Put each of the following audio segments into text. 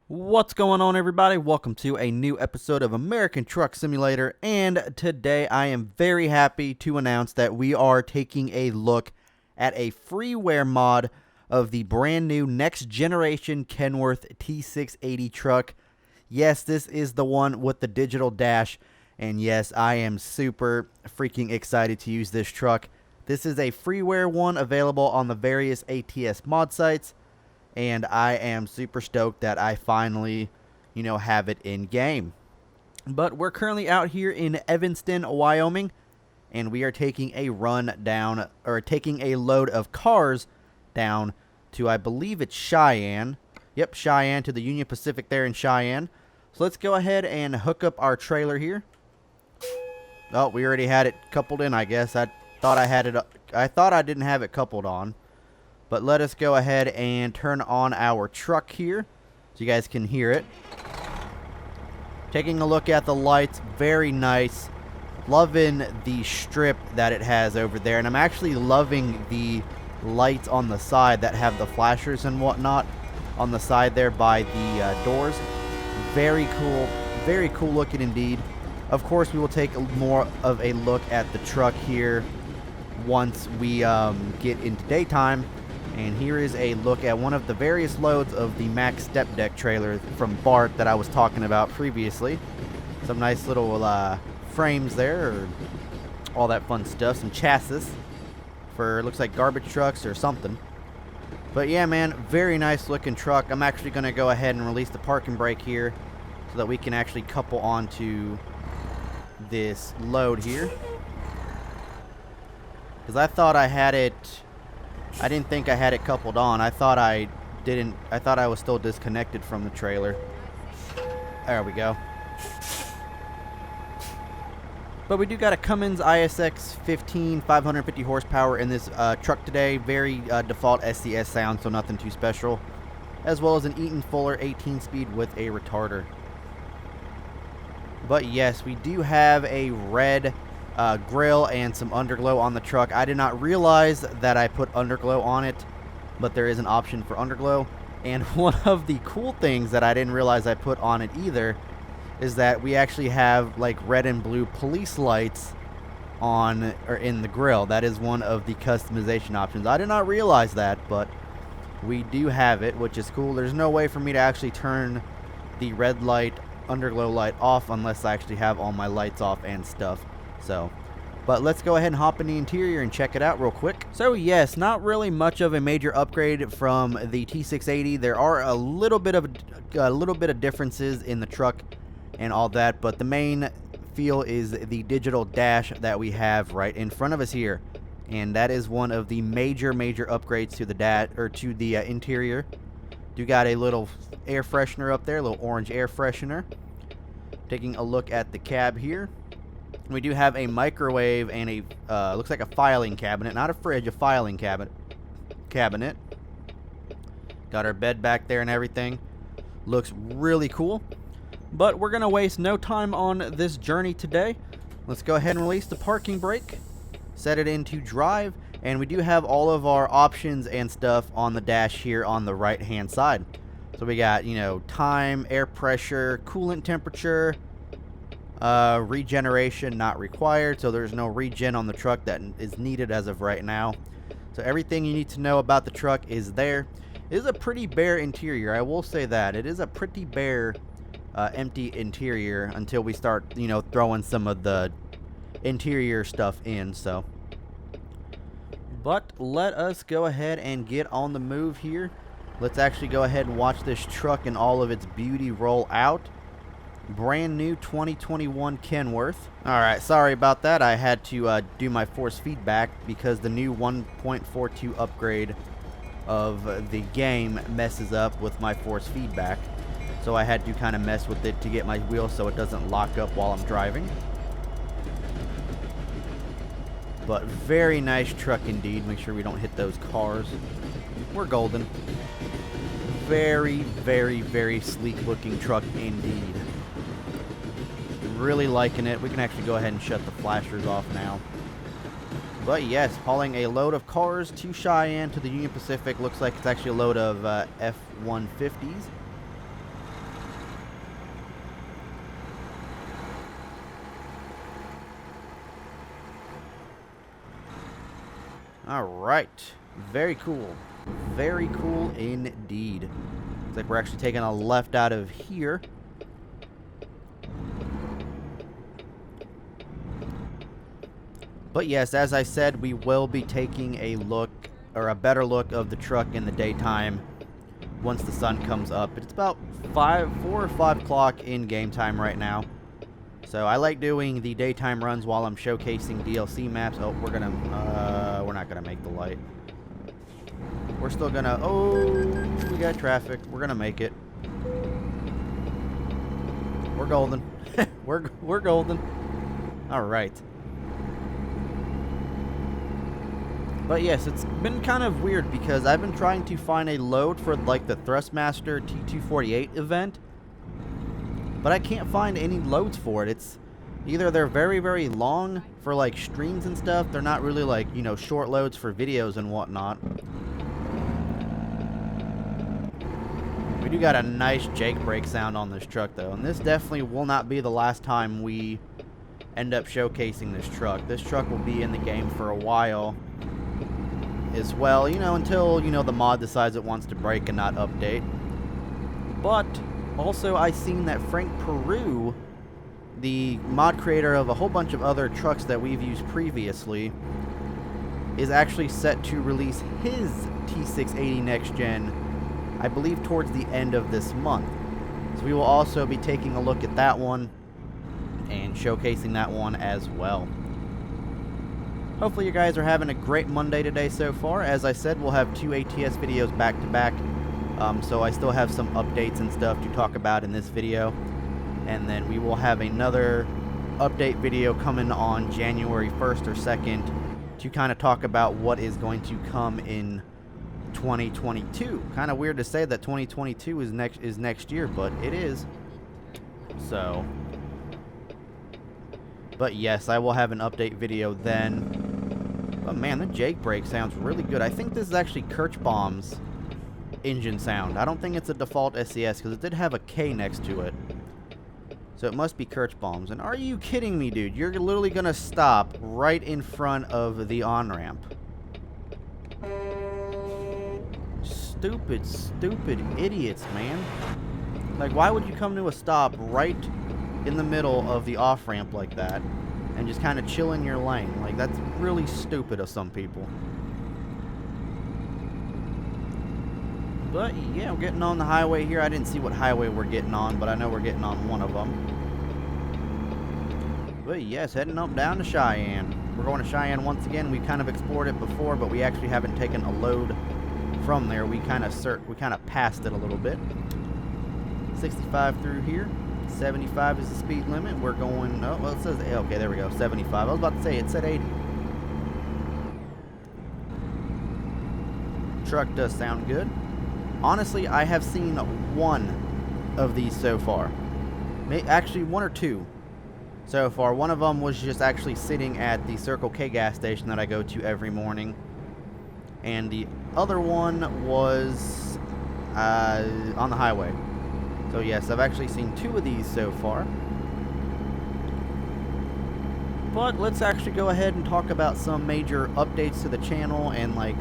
What's going on, everybody? Welcome to a new episode of American Truck Simulator, and today I am very happy to announce that we are taking a look at a freeware mod of the brand new next generation Kenworth T680 truck. Yes, this is the one with the digital dash, and yes, I am super freaking excited to use this truck. This is a freeware one available on the various ATS mod sites. And I am super stoked that I finally, have it in game. But we're currently out here in Evanston, Wyoming, and we are taking a run down, or taking a load of cars down to, I believe it's Cheyenne. Yep, Cheyenne, to the Union Pacific there in Cheyenne. So let's go ahead and hook up our trailer here. Oh, we already had it coupled in, I guess. I thought I didn't have it coupled on. But let us go ahead and turn on our truck here so you guys can hear it. Taking a look at the lights, very nice. Loving the strip that it has over there. And I'm actually loving the lights on the side that have the flashers and whatnot on the side there by the doors. Very cool looking indeed. Of course, we will take more of a look at the truck here once we get into daytime. And here is a look at one of the various loads of the Max Step Deck trailer from Bart that I was talking about previously. Some nice little frames there, or all that fun stuff. Some chassis for, looks like garbage trucks or something. But yeah, man, very nice looking truck. I'm actually going to go ahead and release the parking brake here so that we can actually couple onto this load here. Because I thought I had it... I didn't think I had it coupled on. I thought I didn't. I thought I was still disconnected from the trailer. There we go. But we do got a Cummins ISX 15 550 horsepower in this truck today. Very default SCS sound, so nothing too special. As well as an Eaton Fuller 18 speed with a retarder. But yes, we do have a red grill and some underglow on the truck. I did not realize that I put underglow on it, but there is an option for underglow. And one of the cool things that I didn't realize I put on it either is that we actually have like red and blue police lights on, or in the grill. That is one of the customization options. I did not realize that, but we do have it, which is cool. There's no way for me to actually turn the red light underglow light off unless I actually have all my lights off and stuff. So, but let's go ahead and hop in the interior and check it out real quick. So yes, not really much of a major upgrade from the T680. There are a little bit of differences in the truck and all that, but the main feel is the digital dash that we have right in front of us here, and that is one of the major upgrades to the interior. You got a little air freshener up there, a little orange air freshener. Taking a look at the cab here. We do have a microwave and a, looks like a filing cabinet. Not a fridge, a filing cabinet. Got our bed back there and everything. Looks really cool. But we're going to waste no time on this journey today. Let's go ahead and release the parking brake. Set it into drive. And we do have all of our options and stuff on the dash here on the right-hand side. So we got, time, air pressure, coolant temperature... regeneration not required, so there's no regen on the truck that is needed as of right now. So everything you need to know about the truck is there. It is a pretty bare interior, I will say that. It is a pretty bare, empty interior until we start, throwing some of the interior stuff in, so. But let us go ahead and get on the move here. Let's actually go ahead and watch this truck in all of its beauty roll out. Brand new 2021 Kenworth. Alright, sorry about that. I had to do my force feedback because the new 1.42 upgrade of the game messes up with my force feedback. So I had to kind of mess with it to get my wheel so it doesn't lock up while I'm driving. But very nice truck indeed. Make sure we don't hit those cars. We're golden. Very sleek looking truck indeed. Really liking it. We can actually go ahead and shut the flashers off now. But yes, hauling a load of cars to Cheyenne to the Union Pacific. Looks like it's actually a load of F-150s. Alright. Very cool. Very cool indeed. Looks like we're actually taking a left out of here. But yes, as I said, we will be taking a look, or a better look of the truck in the daytime once the sun comes up. It's about 4 or 5 o'clock in game time right now. So I like doing the daytime runs while I'm showcasing DLC maps. Oh, we're not gonna make the light. We're still gonna, oh, we got traffic. We're gonna make it. We're golden. we're golden. All right. But yes, it's been kind of weird because I've been trying to find a load for like the Thrustmaster T248 event, but I can't find any loads for it. It's either they're very, very long for like streams and stuff. They're not really like, you know, short loads for videos and whatnot. We do got a nice Jake brake sound on this truck though, and this definitely will not be the last time we end up showcasing this truck. This truck will be in the game for a while as well, you know, until, you know, the mod decides it wants to break and not update. But also I seen that Frank Peru, the mod creator of a whole bunch of other trucks that we've used previously, is actually set to release his T680 next gen, I believe towards the end of this month. So we will also be taking a look at that one and showcasing that one as well. Hopefully you guys are having a great Monday today so far. As I said, we'll have 2 ATS videos back to back. So I still have some updates and stuff to talk about in this video. And then we will have another update video coming on January 1st or 2nd to kind of talk about what is going to come in 2022. Kind of weird to say that 2022 is next year, but it is. So, but yes, I will have an update video then. But man, the Jake brake sounds really good. I think this is actually Kirchbaum's engine sound. I don't think it's a default SCS because it did have a K next to it. So it must be Kirchbaum's. And are you kidding me, dude? You're literally going to stop right in front of the on-ramp. Stupid, stupid idiots, man. Like, why would you come to a stop right in the middle of the off-ramp like that and just kind of chill in your lane? Like, that's really stupid of some people. But yeah, we're getting on the highway here. I didn't see what highway we're getting on, but I know we're getting on one of them. But yes, heading up down to Cheyenne. We're going to Cheyenne once again. We kind of explored it before, but we actually haven't taken a load from there. We kind of passed it a little bit. 65 through here. 75 is the speed limit. We're going, oh, well, it says, okay, there we go, 75. I was about to say, it said 80. Truck does sound good. Honestly, I have seen one of these so far. Actually, one or two so far. One of them was just actually sitting at the Circle K gas station that I go to every morning. And the other one was on the highway. So yes, I've actually seen two of these so far. But let's actually go ahead and talk about some major updates to the channel and like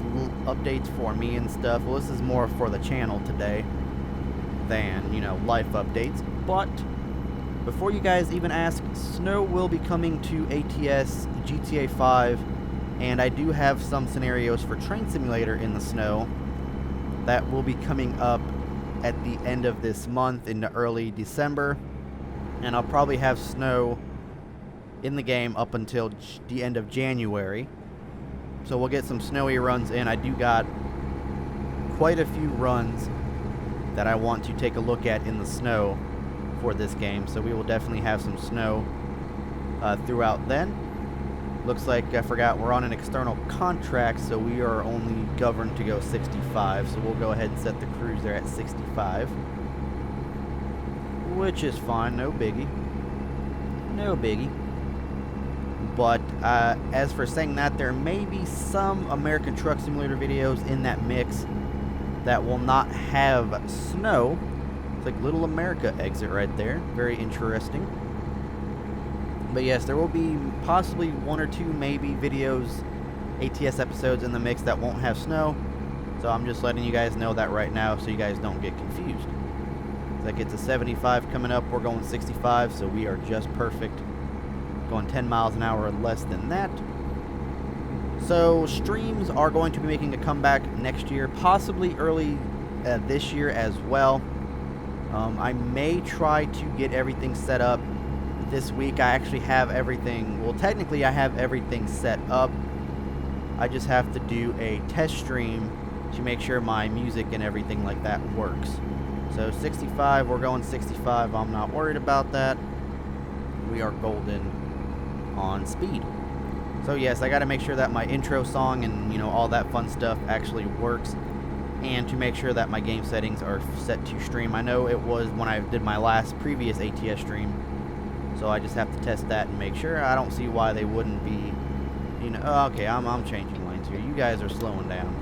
updates for me and stuff. Well, this is more for the channel today than, you know, life updates. But before you guys even ask, snow will be coming to ATS GTA 5, and I do have some scenarios for Train Simulator in the snow that will be coming up at the end of this month into early December, and I'll probably have snow in the game up until the end of January. So we'll get some snowy runs in. I do got quite a few runs that I want to take a look at in the snow for this game, so we will definitely have some snow throughout then. Looks like I forgot we're on an external contract, so we are only governed to go 65, so we'll go ahead and set the cruise there at 65, which is fine, no biggie. No biggie. But as for saying that, there may be some American Truck Simulator videos in that mix that will not have snow. It's like Little America exit right there. Very interesting. But yes, there will be possibly one or two maybe videos ATS episodes in the mix that won't have snow. So I'm just letting you guys know that right now so you guys don't get confused. That gets a 75 coming up. We're going 65, so we are just perfect. Going 10 miles an hour or less than that. So streams are going to be making a comeback next year, possibly early this year as well. I may try to get everything set up this week. I actually have everything, well, technically I have everything set up. I just have to do a test stream to make sure my music and everything like that works. So 65, we're going 65. I'm not worried about that. We are golden on speed. So yes, I got to make sure that my intro song and, you know, all that fun stuff actually works, and to make sure that my game settings are set to stream. I know it was when I did my previous ATS stream, so I just have to test that and make sure. I don't see why they wouldn't be, you know. Oh, okay, I'm changing lanes here. You guys are slowing down.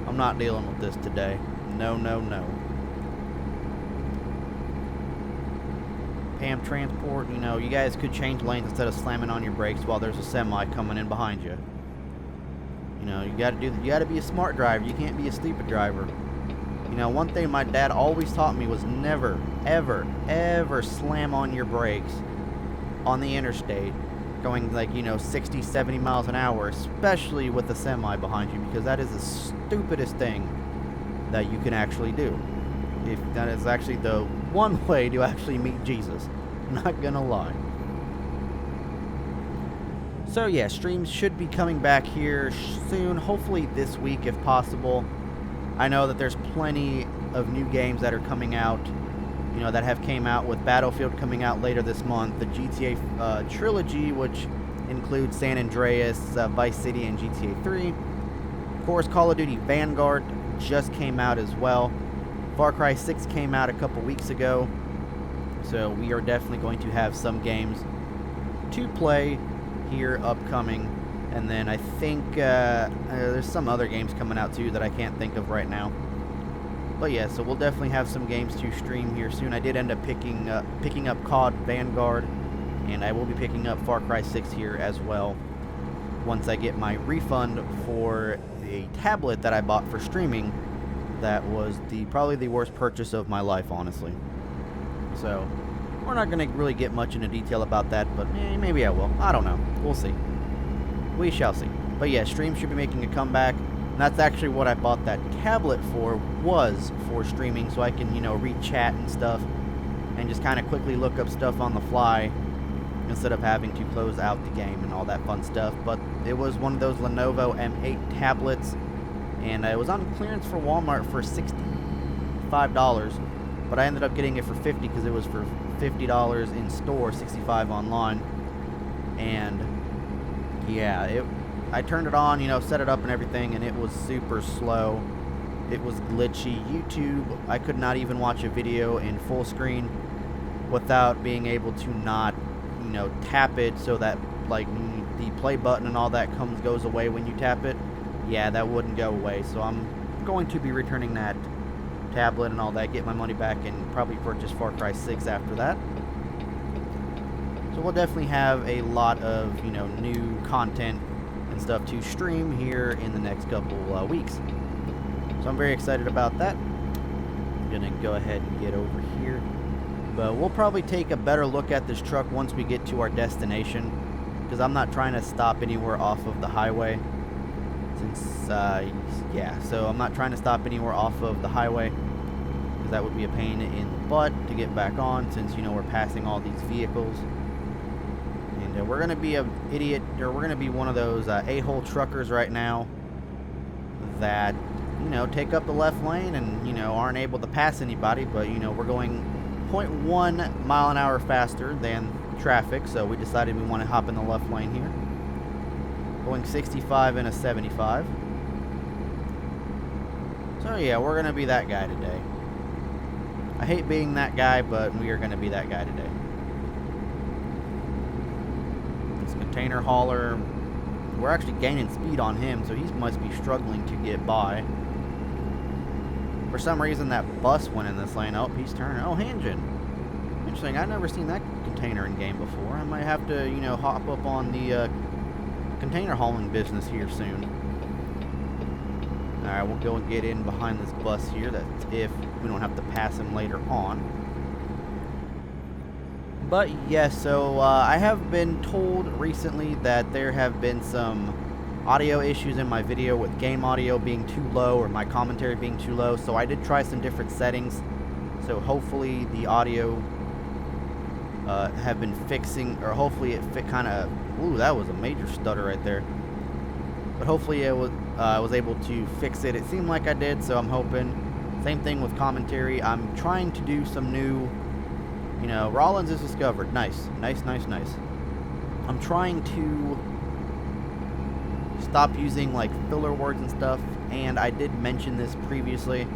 I'm not dealing with this today. No, no, no. Pam Transport, you know, you guys could change lanes instead of slamming on your brakes while there's a semi coming in behind you. You know, you gotta be a smart driver. You can't be a stupid driver. You know, one thing my dad always taught me was never, ever, ever slam on your brakes on the interstate going like, you know, 60, 70 miles an hour, especially with a semi behind you, because that is the stupidest thing that you can actually do. If that is actually the one way to actually meet Jesus. Not gonna lie. So yeah, streams should be coming back here soon, hopefully this week if possible. I know that there's plenty of new games that are coming out, you know, that have came out, with Battlefield coming out later this month, the GTA trilogy, which includes San Andreas, Vice City, and GTA 3. Of course, Call of Duty Vanguard just came out as well. Far Cry 6 came out a couple weeks ago, so we are definitely going to have some games to play here upcoming. And then I think there's some other games coming out too that I can't think of right now. But yeah, so we'll definitely have some games to stream here soon. I did end up picking up COD Vanguard, and I will be picking up Far Cry 6 here as well once I get my refund for a tablet that I bought for streaming. That was probably the worst purchase of my life, honestly. So we're not going to really get much into detail about that, but maybe I will. I don't know. We'll see. We shall see. But yeah, streams should be making a comeback. And that's actually what I bought that tablet for, was for streaming, so I can, you know, read chat and stuff and just kind of quickly look up stuff on the fly instead of having to close out the game and all that fun stuff. But it was one of those Lenovo M8 tablets, and it was on clearance for Walmart for $65, but I ended up getting it for $50 because it was for $50 in store, $65 online. And yeah, I turned it on, you know, set it up and everything, and it was super slow. It was glitchy. YouTube, I could not even watch a video in full screen without being able to not, you know, tap it so that, like, the play button and all that goes away when you tap it. Yeah, that wouldn't go away, so I'm going to be returning that tablet and all that, get my money back, and probably purchase Far Cry 6 after that. So we'll definitely have a lot of, you know, new content and stuff to stream here in the next couple weeks. So I'm very excited about that. I'm gonna go ahead and get over here, but we'll probably take a better look at this truck once we get to our destination, because I'm not trying to stop anywhere off of the highway. So I'm not trying to stop anywhere off of the highway, because that would be a pain in the butt to get back on, since, you know, we're passing all these vehicles. And we're gonna be we're gonna be one of those a-hole truckers right now that, you know, take up the left lane and, you know, aren't able to pass anybody, but, you know, we're going 0.1 mile an hour faster than traffic, so we decided we want to hop in the left lane here. Going 65 in a 75. So yeah, we're gonna be that guy today. I hate being that guy, but we are gonna be that guy today. This container hauler, we're actually gaining speed on him, so he must be struggling to get by. For some reason, that bus went in this lane. Oh, he's turning. Oh, engine. Interesting. I've never seen that container in game before. I might have to, you know, hop up on the container hauling business here soon. Alright, we'll go and get in behind this bus here. That's if we don't have to pass him later on. But yes, so I have been told recently that there have been some audio issues in my video with game audio being too low or my commentary being too low. So I did try some different settings. So hopefully the audio have been fixing, or hopefully it fit kind of. Ooh, that was a major stutter right there. But hopefully it was, I was able to fix it. It seemed like I did, so I'm hoping. Same thing with commentary. I'm trying to do some new, you know, Rollins is discovered. Nice, nice, nice, nice. I'm trying to stop using like filler words and stuff, and I did mention this previously,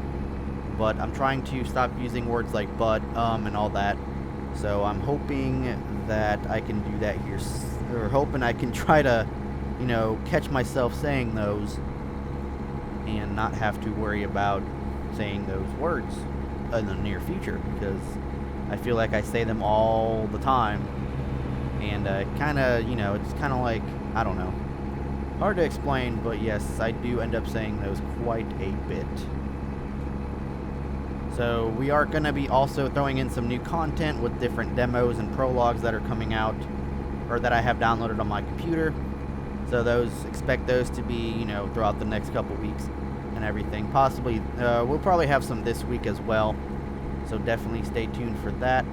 but I'm trying to stop using words like but, and all that. So I'm hoping that I can do that here, or hoping I can try to, you know, catch myself saying those and not have to worry about saying those words in the near future, because I feel like I say them all the time, and kind of, you know, it's kind of like, I don't know, hard to explain, but yes, I do end up saying those quite a bit. So we are going to be also throwing in some new content with different demos and prologues that are coming out, or that I have downloaded on my computer. So those, expect those to be, you know, throughout the next couple weeks and everything. Possibly, we'll probably have some this week as well. So definitely stay tuned for that.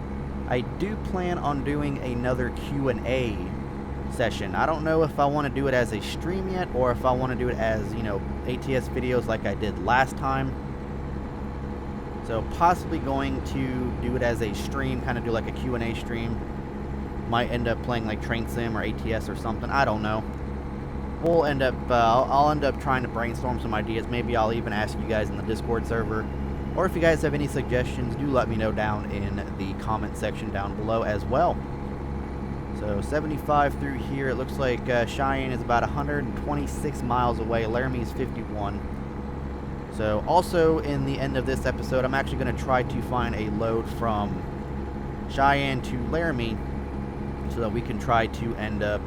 I do plan on doing another Q&A session. I don't know if I want to do it as a stream yet, or if I want to do it as, you know, ATS videos like I did last time. So possibly going to do it as a stream, kind of do like a Q&A stream. Might end up playing like Train Sim or ATS or something. I don't know. We'll end up, I'll end up trying to brainstorm some ideas. Maybe I'll even ask you guys in the Discord server. Or if you guys have any suggestions, do let me know down in the comment section down below as well. So 75 through here, it looks like Cheyenne is about 126 miles away. Laramie is 51. So also in the end of this episode, I'm actually going to try to find a load from Cheyenne to Laramie, so that we can try to end up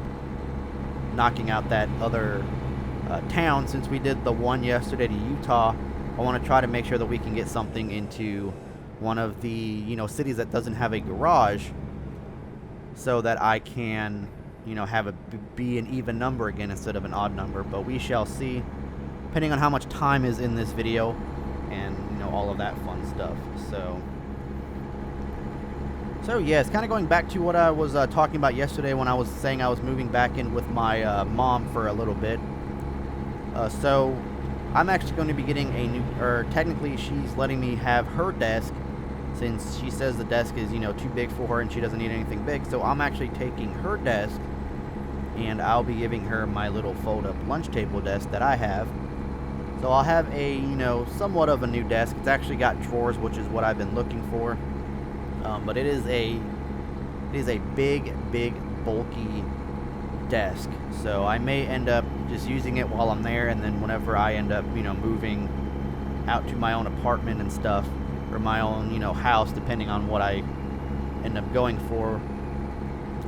knocking out that other town. Since we did the one yesterday to Utah, I want to try to make sure that we can get something into one of the, you know, cities that doesn't have a garage, so that I can, you know, have it be an even number again instead of an odd number. But we shall see, depending on how much time is in this video and, you know, all of that fun stuff. So yes, kind of going back to what I was talking about yesterday when I was saying I was moving back in with my mom for a little bit. So I'm actually going to be getting a new, or technically she's letting me have her desk, since she says the desk is, you know, too big for her and she doesn't need anything big. So I'm actually taking her desk, and I'll be giving her my little fold-up lunch table desk that I have. So I'll have a, you know, somewhat of a new desk. It's actually got drawers, which is what I've been looking for. But it is a big, bulky desk. So I may end up just using it while I'm there, and then whenever I end up, you know, moving out to my own apartment and stuff, or my own, you know, house, depending on what I end up going for,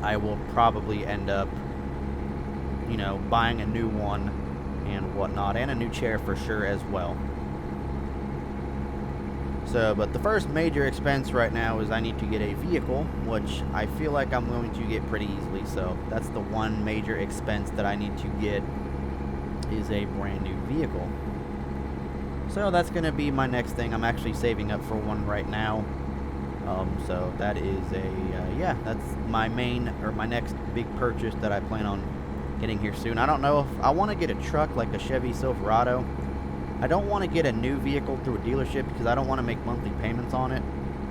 I will probably end up, you know, buying a new one and whatnot, and a new chair for sure as well. So, but the first major expense right now is I need to get a vehicle, which I feel like I'm going to get pretty easily. So that's the one major expense that I need to get, is a brand new vehicle. So that's going to be my next thing. I'm actually saving up for one right now. So that is yeah, that's my main, or my next big purchase that I plan on getting here soon. I don't know if I want to get a truck like a Chevy Silverado. I don't want to get a new vehicle through a dealership because I don't want to make monthly payments on it.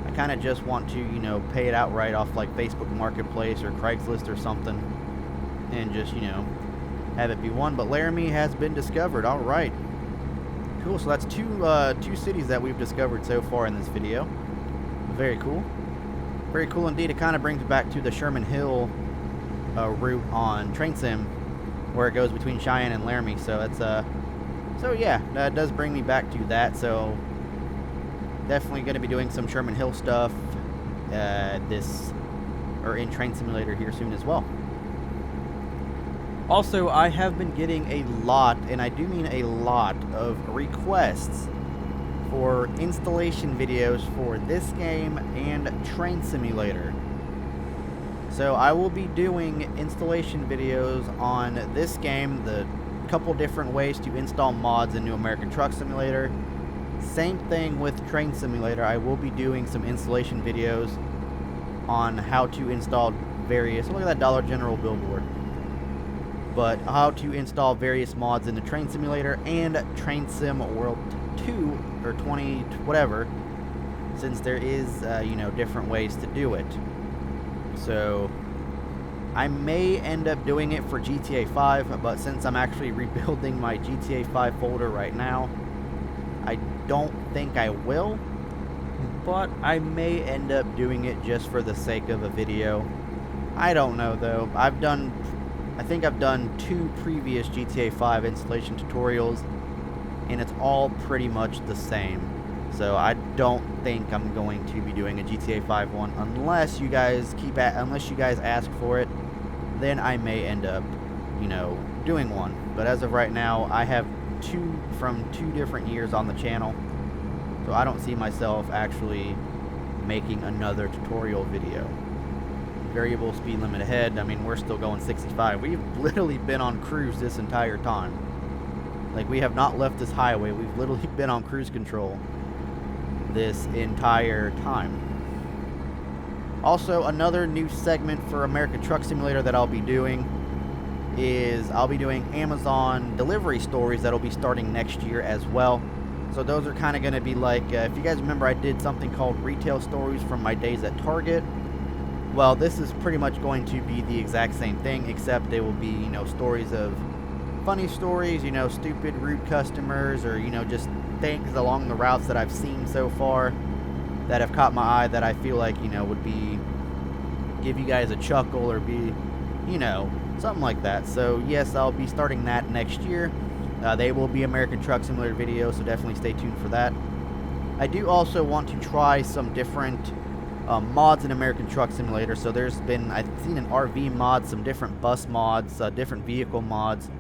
I kind of just want to, you know, pay it outright off like Facebook Marketplace or Craigslist or something, and just, you know, have it be one. But Laramie has been discovered. All right, cool. So that's two cities that we've discovered so far in this video. Very cool. Very cool indeed. It kind of brings me back to the Sherman Hill route on Train Sim, where it goes between Cheyenne and Laramie. So that's so yeah, that does bring me back to that. So definitely going to be doing some Sherman Hill stuff in Train Simulator here soon as well. Also, I have been getting a lot, and I do mean a lot, of requests for installation videos for this game and Train Simulator. So I will be doing installation videos on this game, the couple different ways to install mods into American Truck Simulator. Same thing with Train Simulator. I will be doing some installation videos on how to install various, look at that Dollar General billboard, but how to install various mods into Train Simulator and Train Sim World 2 or 20 whatever, since there is you know, different ways to do it. So I may end up doing it for GTA 5, but since I'm actually rebuilding my GTA 5 folder right now, I don't think I will, but I may end up doing it just for the sake of a video. I don't know though. I think I've done 2 previous GTA 5 installation tutorials, and it's all pretty much the same. So I don't think I'm going to be doing a GTA 5 one unless you guys ask for it. Then I may end up, you know, doing one. But as of right now, I have 2 from 2 different years on the channel, so I don't see myself actually making another tutorial video. Variable speed limit ahead. I mean, we're still going 65. We've literally been on cruise this entire time. Like, we have not left this highway. We've literally been on cruise control this entire time. Also, another new segment for American Truck Simulator that I'll be doing is I'll be doing Amazon delivery stories that'll be starting next year as well. So those are kind of going to be like, if you guys remember, I did something called retail stories from my days at Target. Well, this is pretty much going to be the exact same thing, except they will be, you know, stories of funny stories, you know, stupid, rude customers, or, you know, just things along the routes that I've seen so far that have caught my eye that I feel like, you know, would be, give you guys a chuckle or be, you know, something like that. So, yes, I'll be starting that next year. They will be American Truck Simulator videos, so definitely stay tuned for that. I do also want to try some different mods in American Truck Simulator. So there's been, I've seen an RV mod, some different bus mods, different vehicle mods.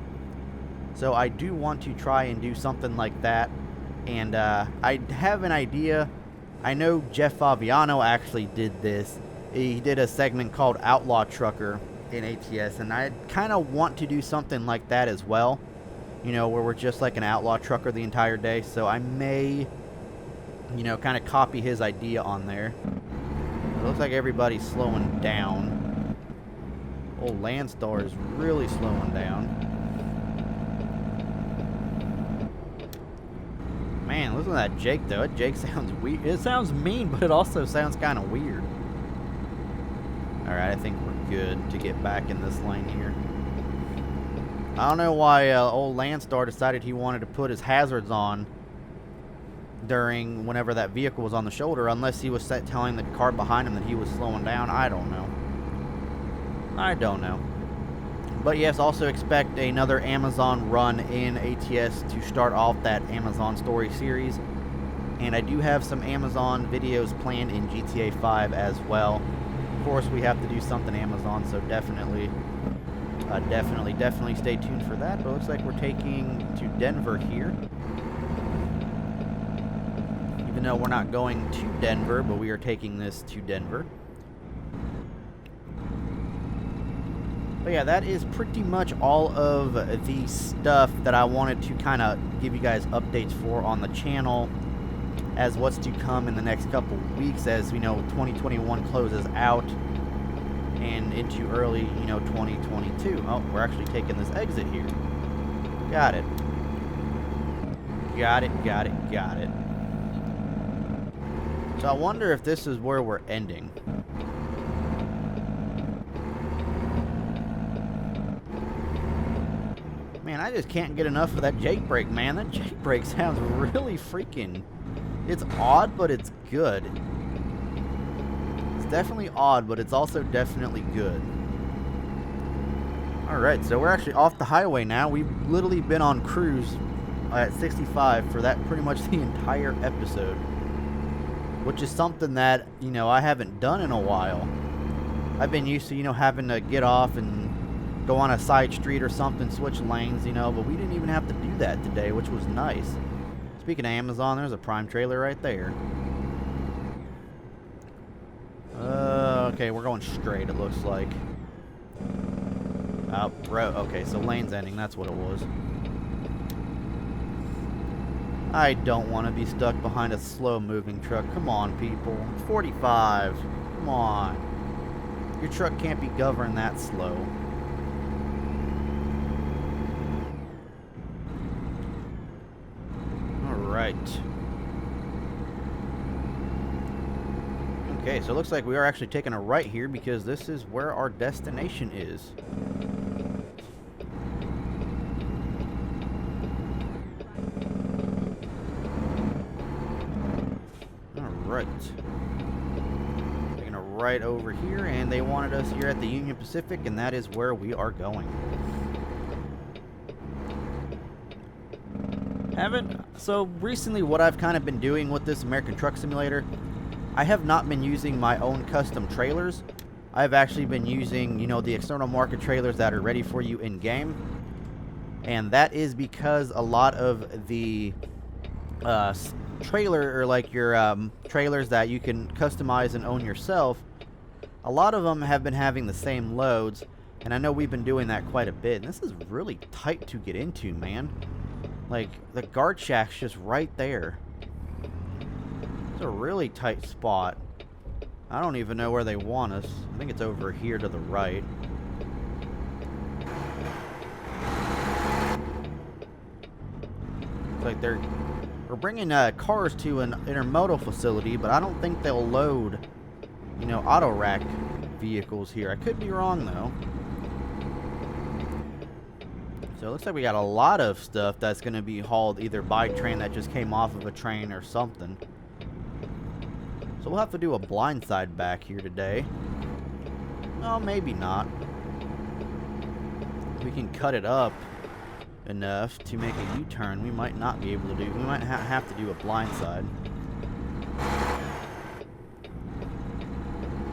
So I do want to try and do something like that. And I have an idea. I know Jeff Faviano actually did this. He did a segment called Outlaw Trucker in ATS, and I kind of want to do something like that as well. You know, where we're just like an outlaw trucker the entire day. So I may, you know, kind of copy his idea on there. It looks like everybody's slowing down. Old Landstar is really slowing down. Man, listen to that Jake though. That Jake sounds weird. It sounds mean, but it also sounds kind of weird. Alright, I think we're good to get back in this lane here. I don't know why old Landstar decided he wanted to put his hazards on during whenever that vehicle was on the shoulder, unless he was telling the car behind him that he was slowing down. I don't know. I don't know. But yes, also expect another Amazon run in ATS to start off that Amazon story series. And I do have some Amazon videos planned in GTA 5 as well. Of course, we have to do something Amazon, so definitely stay tuned for that. But it looks like we're taking to Denver here. Even though we're not going to Denver, but we are taking this to Denver. But yeah, that is pretty much all of the stuff that I wanted to kind of give you guys updates for on the channel as what's to come in the next couple weeks, as, you know, 2021 closes out and into early, you know, 2022. Oh, we're actually taking this exit here. Got it. Got it. So I wonder if this is where we're ending. Man, I just can't get enough of that Jake brake, man. That Jake brake sounds really freaking... It's odd, but it's good. It's definitely odd, but it's also definitely good. Alright, so we're actually off the highway now. We've literally been on cruise at 65 for that pretty much the entire episode. Which is something that, you know, I haven't done in a while. I've been used to, you know, having to get off and go on a side street or something, switch lanes, you know, but we didn't even have to do that today, which was nice. Speaking of Amazon, there's a Prime trailer right there. Okay, we're going straight, it looks like. Okay, so lane's ending, that's what it was. I don't want to be stuck behind a slow-moving truck. Come on, people. It's 45. Come on. Your truck can't be governed that slow. Alright. Okay, so it looks like we are actually taking a right here because this is where our destination is. Alright. Taking a right over here, and they wanted us here at the Union Pacific, and that is where we are going. So recently what I've kind of been doing with this American Truck Simulator, I have not been using my own custom trailers. I've actually been using, you know, the external market trailers that are ready for you in game. And that is because a lot of the trailer, or like your trailers that you can customize and own yourself, a lot of them have been having the same loads. And I know we've been doing that quite a bit. And this is really tight to get into, man. Like, the guard shack's just right there. It's a really tight spot. I don't even know where they want us. I think it's over here to the right. It's like we're bringing cars to an intermodal facility, but I don't think they'll load, you know, auto rack vehicles here. I could be wrong, though. So it looks like we got a lot of stuff that's going to be hauled either by train that just came off of a train or something. So we'll have to do a blindside back here today. Well, maybe not. If we can cut it up enough to make a U-turn, we might not be able to do. We might have to do a blindside.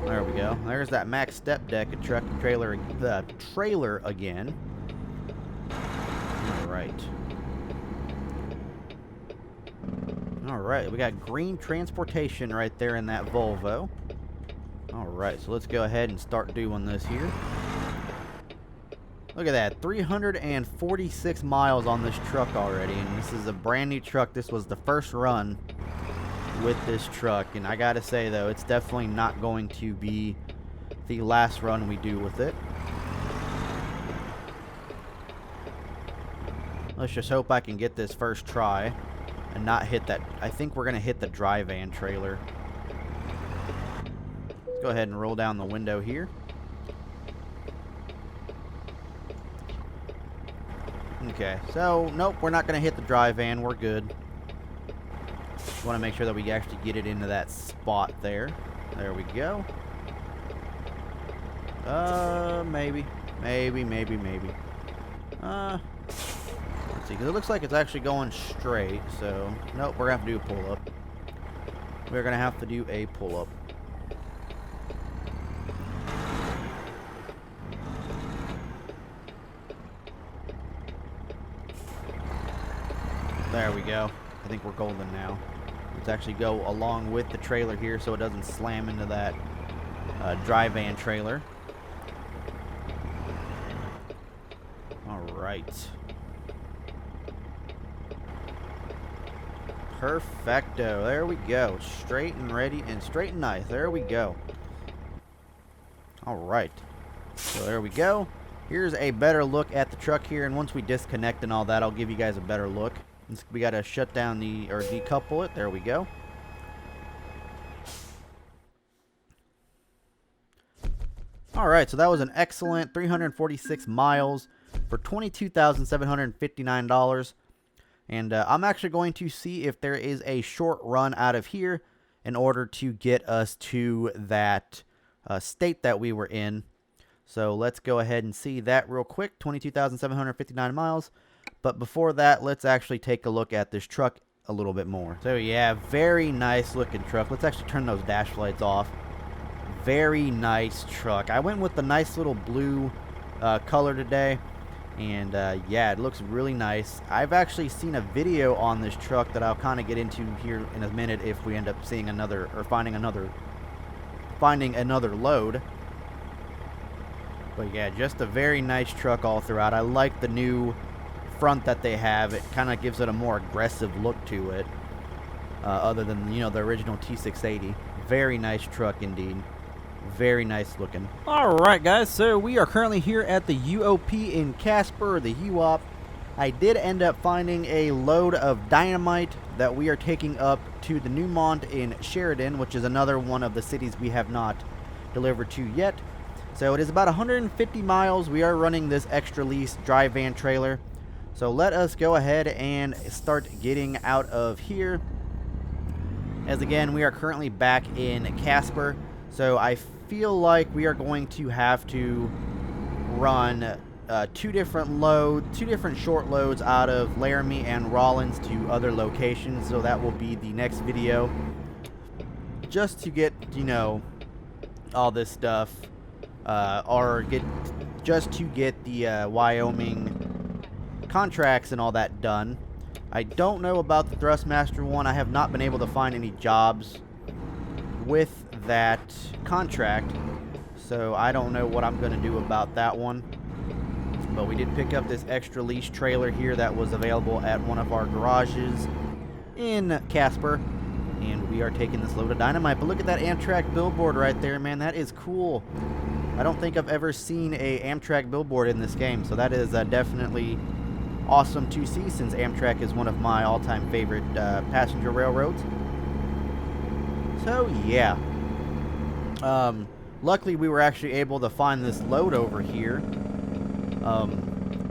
There we go. There's that max step deck, a truck trailer, the trailer again. Alright. Alright, we got green transportation right there in that Volvo. Alright, so let's go ahead and start doing this here. Look at that, 346 miles on this truck already, and this is a brand new truck. This was the first run with this truck, and I gotta say though, it's definitely not going to be the last run we do with it. Let's just hope I can get this first try and not hit that. I think we're going to hit the dry van trailer. Let's go ahead and roll down the window here. Okay, so nope, we're not going to hit the dry van. We're good. Just want to make sure that we actually get it into that spot there. There we go. Maybe. Let's see, because it looks like it's actually going straight, so nope, we're going to have to do a pull-up. We're going to have to do a pull-up. There we go. I think we're golden now. Let's actually go along with the trailer here so it doesn't slam into that dry van trailer. Alright. Perfecto. There we go. Straight and ready and straight and nice. There we go. Alright. So there we go. Here's a better look at the truck here, and once we disconnect and all that, I'll give you guys a better look. We gotta shut down or decouple it. There we go. Alright, so that was an excellent 346 miles for $22,759. And I'm actually going to see if there is a short run out of here in order to get us to that state that we were in. So let's go ahead and see that real quick. 22,759 miles. But before that, let's actually take a look at this truck a little bit more. So yeah, very nice looking truck. Let's actually turn those dash lights off. Very nice truck. I went with the nice little blue color today. And yeah, it looks really nice. I've actually seen a video on this truck that I'll kind of get into here in a minute if we end up seeing another, or finding another load. But yeah, just a very nice truck all throughout. I like the new front that they have. It kind of gives it a more aggressive look to it, other than, you know, the original T680. Very nice truck indeed. Very nice looking. Alright guys, so we are currently here at the UOP in Casper, the UOP. I did end up finding a load of dynamite that we are taking up to the Newmont in Sheridan, which is another one of the cities we have not delivered to yet. So it is about 150 miles. We are running this extra lease dry van trailer. So let us go ahead and start getting out of here. As again, we are currently back in Casper. So I feel like we are going to have to run two different short loads out of Laramie and Rollins to other locations. So that will be the next video, just to get, you know, all this stuff, just to get the Wyoming contracts and all that done. I don't know about the Thrustmaster one. I have not been able to find any jobs with that contract, so I don't know what I'm going to do about that one. But we did pick up this extra leash trailer here that was available at one of our garages in Casper, and we are taking this load of dynamite. But look at that Amtrak billboard right there, man. That is cool. I don't think I've ever seen a Amtrak billboard in this game, so that is definitely awesome to see, since Amtrak is one of my all-time favorite passenger railroads. So yeah, luckily we were actually able to find this load over here.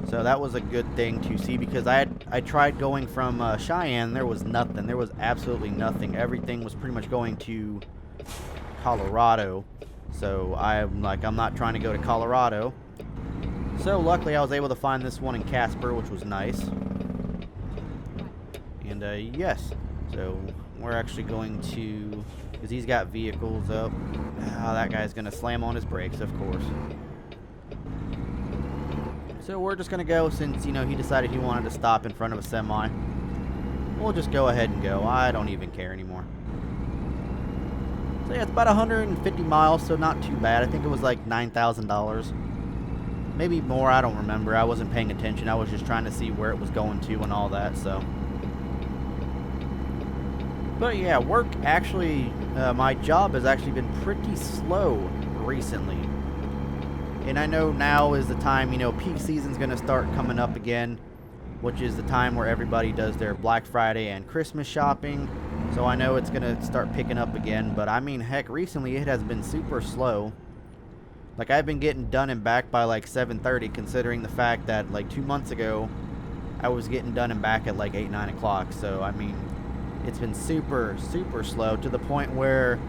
So that was a good thing to see, because I tried going from Cheyenne. There was nothing. There was absolutely nothing. Everything was pretty much going to Colorado. So I'm not trying to go to Colorado. So luckily I was able to find this one in Casper, which was nice. And yes, so we're actually going to, because he's got vehicles up. Oh, that guy's going to slam on his brakes, of course. So we're just going to go, since, you know, he decided he wanted to stop in front of a semi. We'll just go ahead and go. I don't even care anymore. So yeah, it's about 150 miles, so not too bad. I think it was like $9,000. Maybe more, I don't remember. I wasn't paying attention. I was just trying to see where it was going to and all that, so. But yeah, work actually, my job has actually been pretty slow recently. And I know now is the time, you know, peak season's going to start coming up again, which is the time where everybody does their Black Friday and Christmas shopping. So I know it's going to start picking up again. But I mean, heck, recently it has been super slow. Like, I've been getting done and back by like 7:30, considering the fact that like 2 months ago I was getting done and back at like 8, 9 o'clock. So I mean, it's been super, super slow, to the point where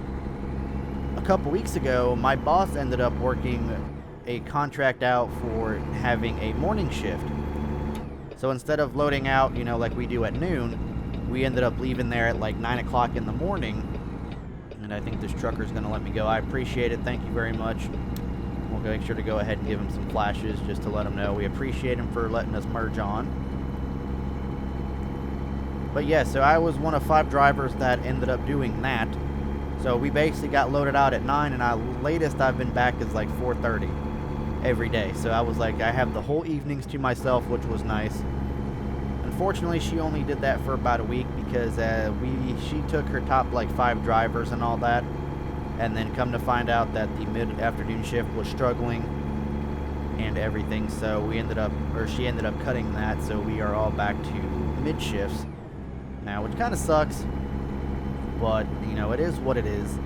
a couple weeks ago my boss ended up working a contract out for having a morning shift. So instead of loading out, you know, like we do at noon, we ended up leaving there at like 9 o'clock in the morning. And I think this trucker's going to let me go. I appreciate it. Thank you very much. We'll make sure to go ahead and give him some flashes just to let him know we appreciate him for letting us merge on. But yeah, so I was one of 5 drivers that ended up doing that. So we basically got loaded out at 9, and latest I've been back is like 4:30 every day. So I was like, I have the whole evenings to myself, which was nice. Unfortunately, she only did that for about a week, because she took her top like 5 drivers and all that, and then come to find out that the mid-afternoon shift was struggling and everything. So she ended up cutting that. So we are all back to mid shifts now, which kind of sucks, but you know, it is what it is.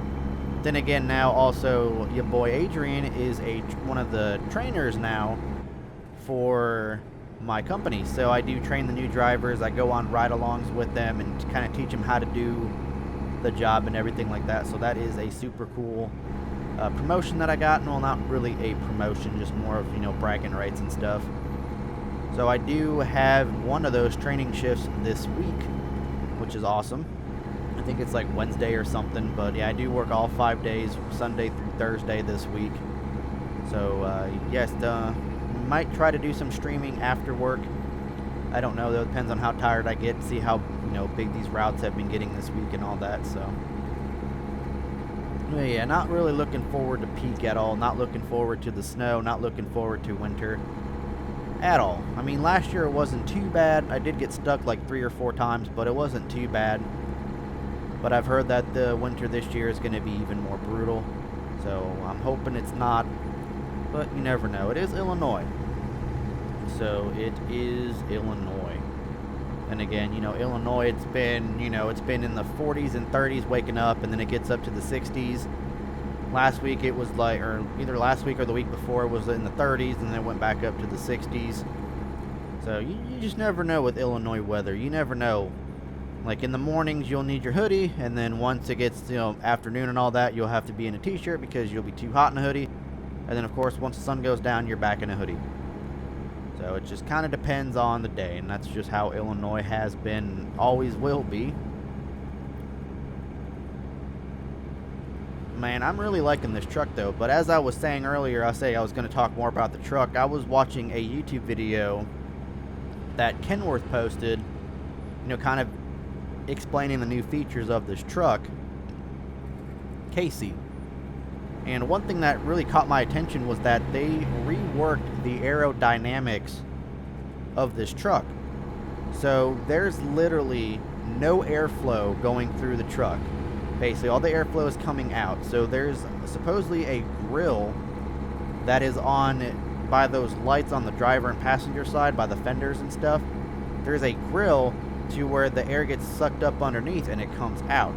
Then again, now also your boy Adrian is one of the trainers now for my company. So I do train the new drivers. I go on ride-alongs with them and kind of teach them how to do the job and everything like that. So that is a super cool promotion that I got. Well, not really a promotion, just more of, you know, bragging rights and stuff. So I do have one of those training shifts this week, which is awesome. I think it's like Wednesday or something, but yeah, I do work all 5 days, Sunday through Thursday this week. So yes, might try to do some streaming after work. I don't know, though. It depends on how tired I get, see how, big these routes have been getting this week and all that, so. But yeah, not really looking forward to peak at all. Not looking forward to the snow. Not looking forward to winter at all. I mean, last year it wasn't too bad. I did get stuck like 3 or 4 times, but it wasn't too bad. But I've heard that the winter this year is going to be even more brutal. So I'm hoping it's not, but you never know. It is Illinois. So it is Illinois. And again, Illinois, it's been in the 40s and 30s waking up, and then it gets up to the 60s. Last week it was like, or either last week or the week before, it was in the 30s, and then it went back up to the 60s. So you just never know with Illinois weather. You never know. Like in the mornings, you'll need your hoodie, and then once it gets, afternoon and all that, you'll have to be in a t-shirt because you'll be too hot in a hoodie. And then, of course, once the sun goes down, you're back in a hoodie. So it just kind of depends on the day, and that's just how Illinois has been, always will be. Man, I'm really liking this truck, though. But as I was saying earlier, I was going to talk more about the truck. I was watching a YouTube video that Kenworth posted, kind of explaining the new features of this truck, Casey. And one thing that really caught my attention was that they reworked the aerodynamics of this truck. So there's literally no airflow going through the truck. Basically, all the airflow is coming out. So there's supposedly a grill that is on by those lights on the driver and passenger side, by the fenders and stuff. There's a grill to where the air gets sucked up underneath and it comes out.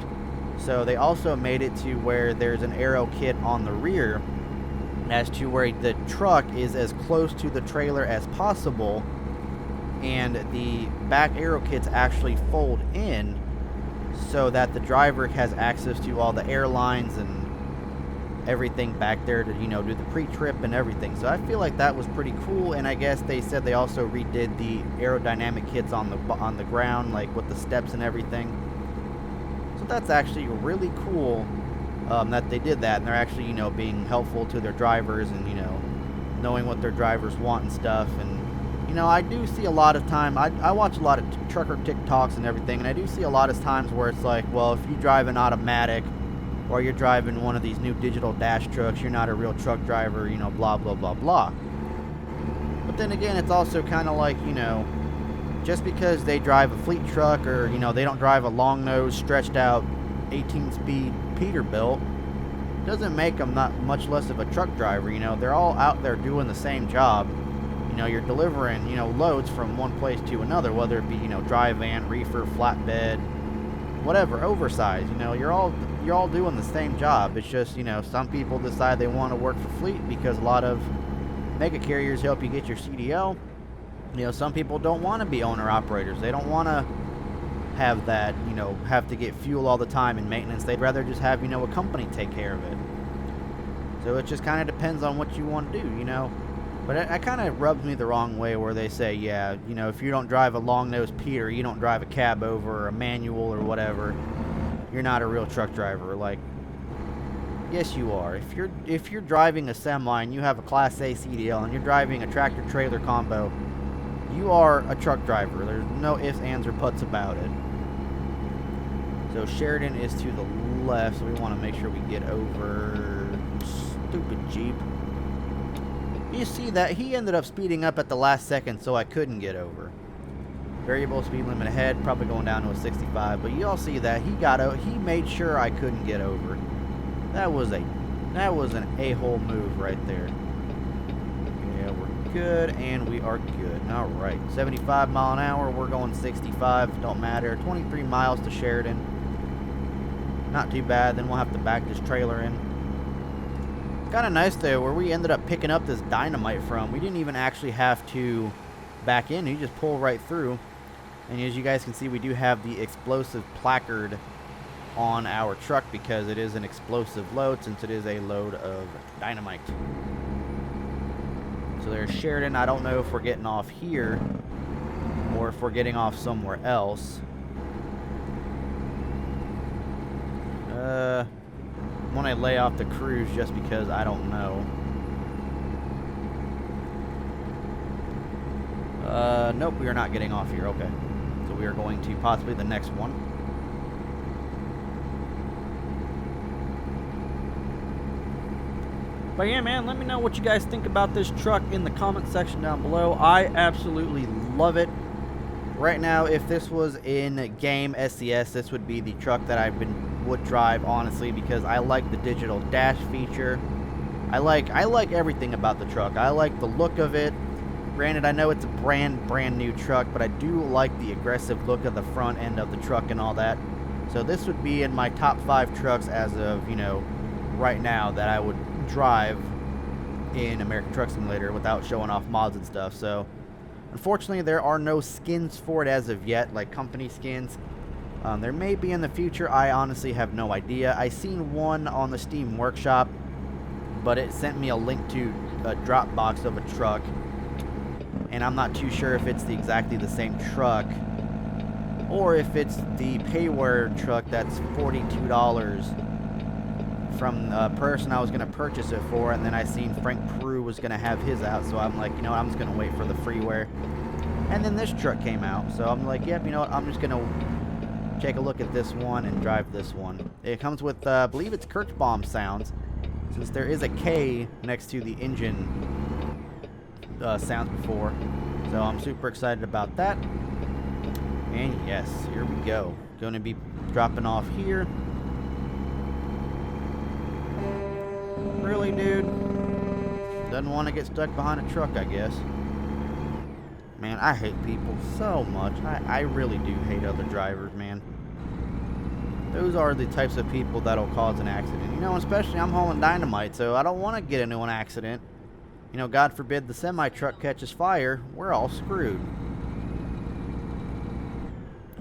So they also made it to where there's an aero kit on the rear as to where the truck is as close to the trailer as possible, and the back aero kits actually fold in so that the driver has access to all the airlines and everything back there to, do the pre-trip and everything. So I feel like that was pretty cool, and I guess they said they also redid the aerodynamic kits on the ground, like with the steps and everything. So that's actually really cool that they did that, and they're actually, being helpful to their drivers and, knowing what their drivers want and stuff. And, I do see a lot of time, I watch a lot of trucker TikToks and everything, and I do see a lot of times where it's like, well, if you drive an automatic or you're driving one of these new digital dash trucks, you're not a real truck driver, blah, blah, blah, blah. But then again, it's also kind of like, just because they drive a fleet truck or, they don't drive a long-nosed, stretched-out 18-speed Peterbilt, doesn't make them not much less of a truck driver. They're all out there doing the same job. You're delivering, loads from one place to another, whether it be, dry van, reefer, flatbed, whatever, oversized. You're all doing the same job. It's just, some people decide they want to work for fleet because a lot of mega carriers help you get your CDL. Some people don't want to be owner-operators. They don't want to have that, have to get fuel all the time and maintenance. They'd rather just have, a company take care of it. So it just kind of depends on what you want to do, But it kind of rubs me the wrong way where they say, yeah, if you don't drive a long-nosed Peter, you don't drive a cab over or a manual or whatever, you're not a real truck driver. Like, yes, you are. If you're driving a semi and you have a Class A CDL and you're driving a tractor-trailer combo, you are a truck driver. There's no ifs, ands, or buts about it. So Sheridan is to the left, so we want to make sure we get over. Stupid Jeep. You see that? He ended up speeding up at the last second, so I couldn't get over. Variable speed limit ahead, probably going down to a 65. But you all see that he made sure I couldn't get over. That was an a-hole move right there. Yeah, we're good, and we are good. All right, 75 mile an hour. We're going 65. Don't matter. 23 miles to Sheridan. Not too bad. Then we'll have to back this trailer in. Kind of nice though, where we ended up picking up this dynamite from. We didn't even actually have to back in. You just pull right through. And as you guys can see, we do have the explosive placard on our truck because it is an explosive load, since it is a load of dynamite. So there's Sheridan. I don't know if we're getting off here or if we're getting off somewhere else. When I lay off the cruise just because I don't know. Nope, we are not getting off here. Okay. So we are going to possibly the next one. But yeah, man, let me know what you guys think about this truck in the comment section down below. I absolutely love it. Right now, if this was in game SCS, this would be the truck that would drive, honestly, because I like the digital dash feature. I like everything about the truck. I like the look of it. Granted, I know it's a brand new truck, but I do like the aggressive look of the front end of the truck and all that. So this would be in my top 5 trucks as of, you know, right now that I would drive in American Truck Simulator without showing off mods and stuff. So unfortunately, there are no skins for it as of yet, like company skins. There may be in the future. I honestly have no idea. I seen one on the Steam Workshop, but it sent me a link to a Dropbox of a truck, and I'm not too sure if it's exactly the same truck or if it's the payware truck that's $42 from a person I was going to purchase it for, and then I seen Frank Peru was going to have his out, so I'm like, you know what, I'm just going to wait for the freeware. And then this truck came out, so I'm like, yep, you know what, I'm just going to take a look at this one and drive this one. It comes with, I believe it's Kirchbaum sounds, since there is a K next to the engine sounds before. So I'm super excited about that. And yes, here we go. Going to be dropping off here. Really, dude? Doesn't want to get stuck behind a truck, I guess. Man, I hate people so much. I really do hate other drivers, man. Those are the types of people that'll cause an accident. You know, especially I'm hauling dynamite, so I don't want to get into an accident. You know, God forbid the semi-truck catches fire, we're all screwed.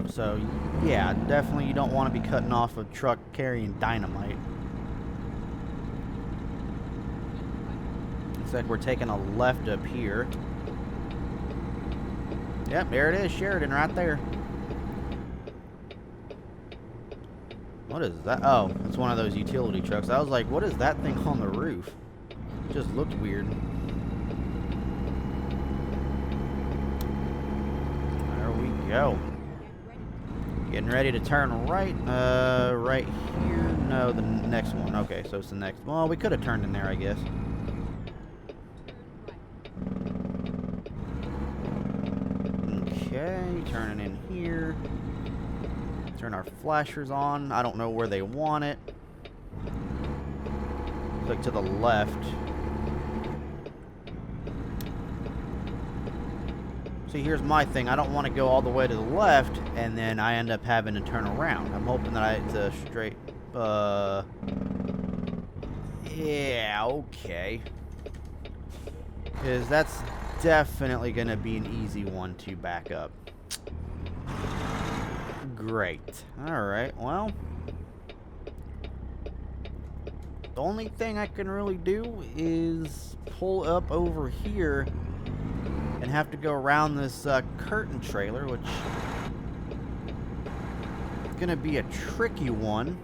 So, yeah, definitely you don't want to be cutting off a truck carrying dynamite. Looks like we're taking a left up here. Yep, there it is, Sheridan, right there. What is that? Oh, it's one of those utility trucks. I was like, what is that thing on the roof? It just looked weird. There we go. Getting ready to turn right. Right here. No, the next one. Okay, so it's the next. Well, we could have turned in there, I guess. Okay, turning in here. Turn our flashers on. I don't know where they want it. Click to the left. See, here's my thing. I don't want to go all the way to the left, and then I end up having to turn around. I'm hoping that it's a straight... Yeah, okay. Because that's definitely going to be an easy one to back up. Great. Alright, well. The only thing I can really do is pull up over here and have to go around this curtain trailer, which is going to be a tricky one.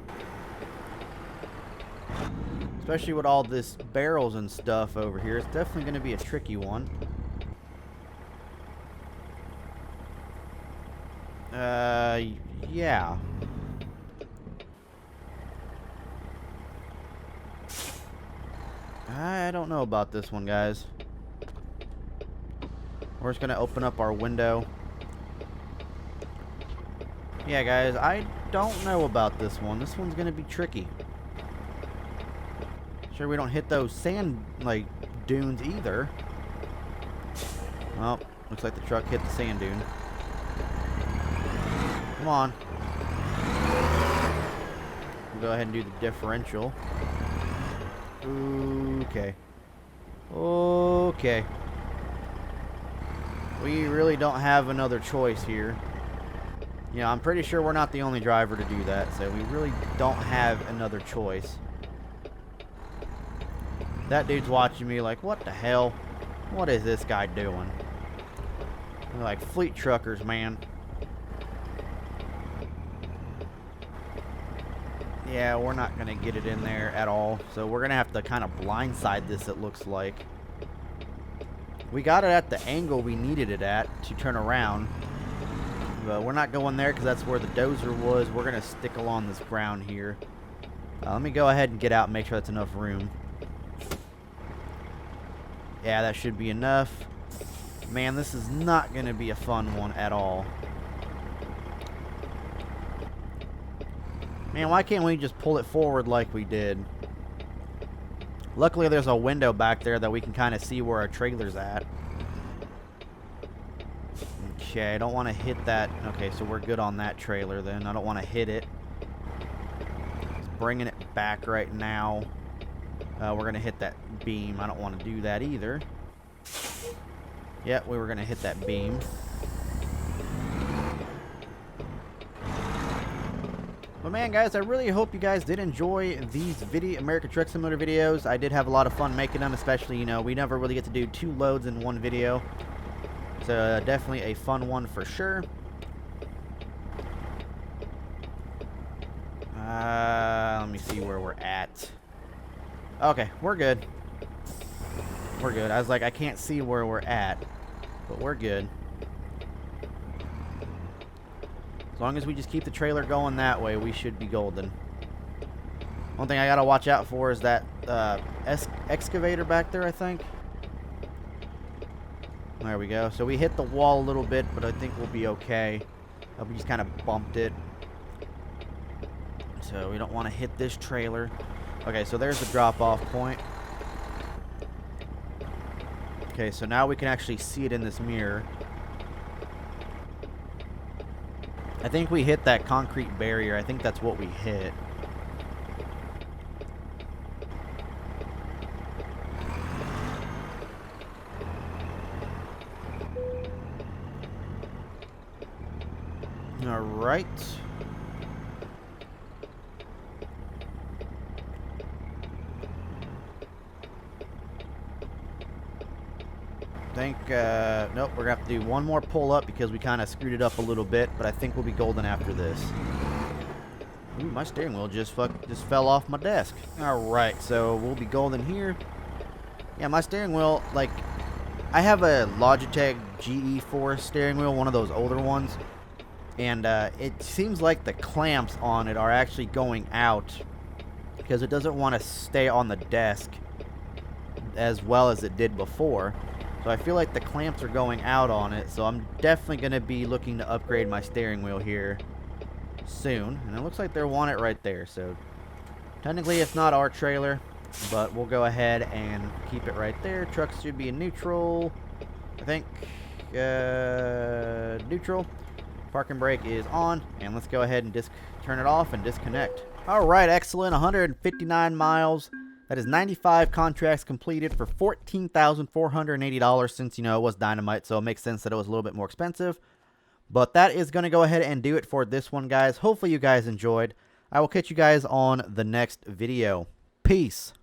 Especially with all this barrels and stuff over here. It's definitely going to be a tricky one. Yeah. I don't know about this one, guys. We're just going to open up our window. Yeah, guys, I don't know about this one. This one's going to be tricky. Sure we don't hit those sand, like, dunes either. Well, looks like the truck hit the sand dune. Come on. We'll go ahead and do the differential. Okay. Okay. We really don't have another choice here. Yeah, I'm pretty sure we're not the only driver to do that, so we really don't have another choice. That dude's watching me like, what the hell? What is this guy doing? They're like fleet truckers, man. Yeah, we're not going to get it in there at all. So we're going to have to kind of blindside this, it looks like. We got it at the angle we needed it at to turn around. But we're not going there because that's where the dozer was. We're going to stick along this ground here. Let me go ahead and get out and make sure that's enough room. Yeah, that should be enough. Man, this is not going to be a fun one at all. Man, why can't we just pull it forward like we did? Luckily, there's a window back there that we can kind of see where our trailer's at. Okay, I don't want to hit that. Okay, so we're good on that trailer then. I don't want to hit it. Just bringing it back right now. We're going to hit that beam. I don't want to do that either. Yep, we were going to hit that beam. But man, guys, I really hope you guys did enjoy these American Truck Simulator videos. I did have a lot of fun making them, especially, you know, we never really get to do 2 loads in one video. So definitely a fun one for sure. Let me see where we're at. Okay, we're good. We're good. I was like, I can't see where we're at, but we're good. As long as we just keep the trailer going that way, we should be golden. One thing I gotta watch out for is that excavator back there, I think. There we go. So we hit the wall a little bit, but I think we'll be okay. We just kind of bumped it. So we don't want to hit this trailer. Okay, so there's the drop-off point. Okay, so now we can actually see it in this mirror. I think we hit that concrete barrier. I think that's what we hit. All right. I think, nope, we're going to have to do one more pull up because we kind of screwed it up a little bit, but I think we'll be golden after this. Ooh, my steering wheel just fell off my desk. All right, so we'll be golden here. Yeah, my steering wheel, like, I have a Logitech GE4 steering wheel, one of those older ones, and it seems like the clamps on it are actually going out because it doesn't want to stay on the desk as well as it did before. So I feel like the clamps are going out on it, so I'm definitely going to be looking to upgrade my steering wheel here soon. And it looks like they want it right there, so technically it's not our trailer, but we'll go ahead and keep it right there. Trucks should be in neutral, I think. Neutral. Parking brake is on, and let's go ahead and turn it off and disconnect. All right, excellent. 159 miles. That is 95 contracts completed for $14,480 since, you know, it was Dynamite, so it makes sense that it was a little bit more expensive. But that is going to go ahead and do it for this one, guys. Hopefully you guys enjoyed. I will catch you guys on the next video. Peace.